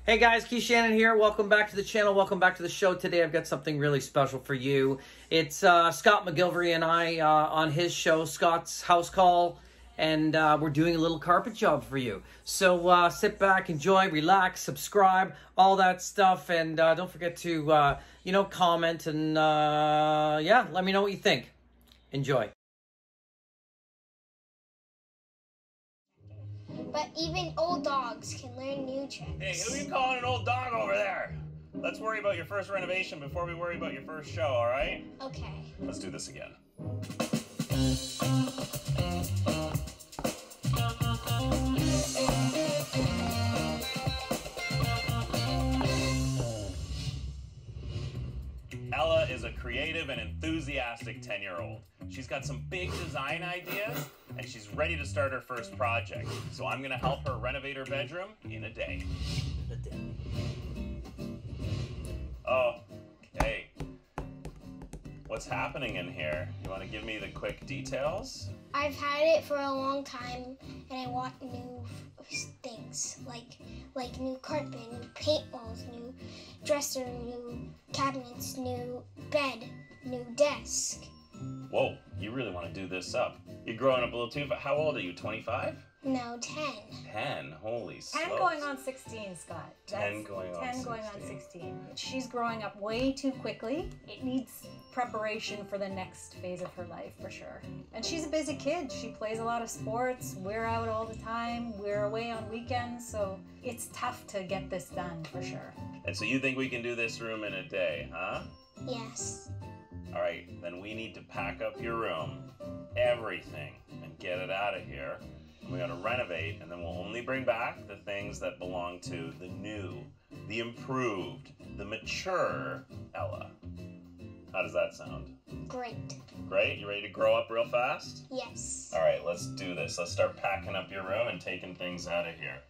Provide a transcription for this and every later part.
Hey guys, Shannon here. Welcome back to the channel. Welcome back to the show. Today I've got something really special for you. It's Scott McGillivery and I on his show, Scott's House Call, and we're doing a little carpet job for you. So sit back, enjoy, relax, subscribe, all that stuff, and don't forget to comment and yeah, let me know what you think. Enjoy. But even old dogs can learn new tricks. Hey, who are you calling an old dog over there? Let's worry about your first renovation before we worry about your first show, all right? Okay. Let's do this again. Ella is a creative and enthusiastic 10-year-old. She's got some big design ideas, and she's ready to start her first project. So I'm gonna help her renovate her bedroom in a day. Oh, hey. What's happening in here? You wanna give me the quick details? I've had it for a long time, and I want new things, like new carpet, new paint walls, new dresser, new cabinets, new bed, new desk. Whoa, you really want to do this up. You're growing up a little too fast. How old are you, 25? No, 10. 10, holy smokes. 10 going on 16, Scott. 10 going on 10 going on 16. She's growing up way too quickly. It needs preparation for the next phase of her life, for sure. And she's a busy kid. She plays a lot of sports. We're out all the time. We're away on weekends, so it's tough to get this done, for sure. And so you think we can do this room in a day, huh? Yes. All right, then we need to pack up your room, everything, and get it out of here. We gotta renovate, and then we'll only bring back the things that belong to the new, the improved, the mature Ella. How does that sound? Great. Great? You ready to grow up real fast? Yes. All right, let's do this. Let's start packing up your room and taking things out of here.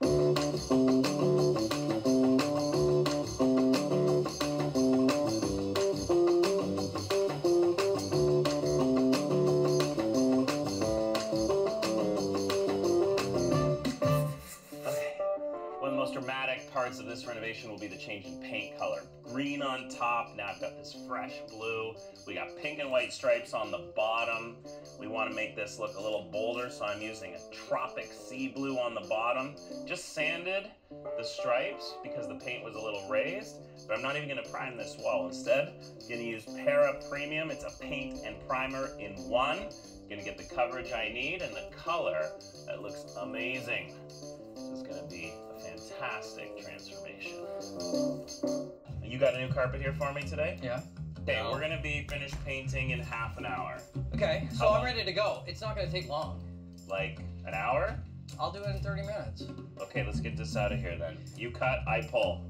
Dramatic parts of this renovation will be the change in paint color. Green on top, now I've got this fresh blue. We got pink and white stripes on the bottom. We want to make this look a little bolder, so I'm using a tropic sea blue on the bottom. Just sanded the stripes because the paint was a little raised, but I'm not even going to prime this wall. Instead, I'm going to use Para Premium. It's a paint and primer in one. I'm going to get the coverage I need and the color that looks amazing. This is going to be a fantastic transformation. You got a new carpet here for me today? Yeah. Okay, we're going to be finished painting in half an hour. Okay, so I'm ready to go. It's not going to take long. Like an hour? I'll do it in 30 minutes. Okay, let's get this out of here then. You cut, I pull.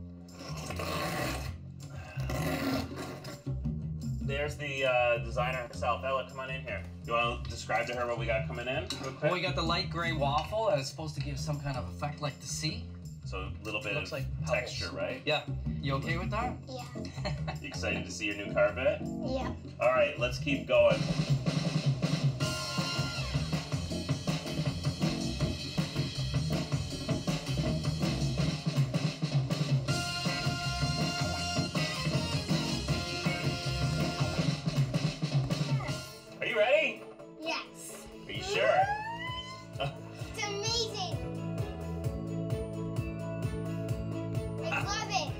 There's the designer herself. Ella, come on in here. You want to describe to her what we got coming in real quick? Well, we got the light gray waffle that is supposed to give some kind of effect like the sea. So a little bit of like texture, right? Yeah. You okay with that? Yeah. You excited to see your new carpet? Yeah. All right, let's keep going. Are you ready? Yes. Are you sure? It's amazing. I love it.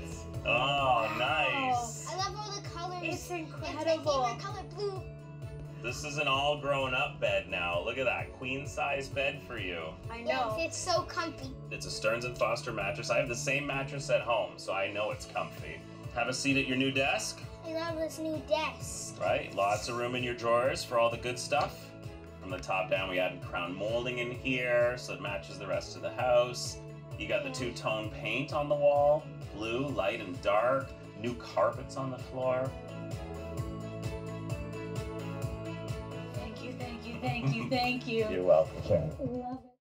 Oh, nice. I love all the colors. It's incredible. It's my favorite color, blue. This is an all grown up bed now. Look at that, queen size bed for you. I know. Yes, it's so comfy. It's a Stearns & Foster mattress. I have the same mattress at home, so I know it's comfy. Have a seat at your new desk. I love this new desk. Right, lots of room in your drawers for all the good stuff. From the top down, we added crown molding in here, so it matches the rest of the house. You got the two-tone paint on the wall, blue, light, and dark. New carpets on the floor. Thank you, thank you, thank you, thank you. You're welcome. I love it.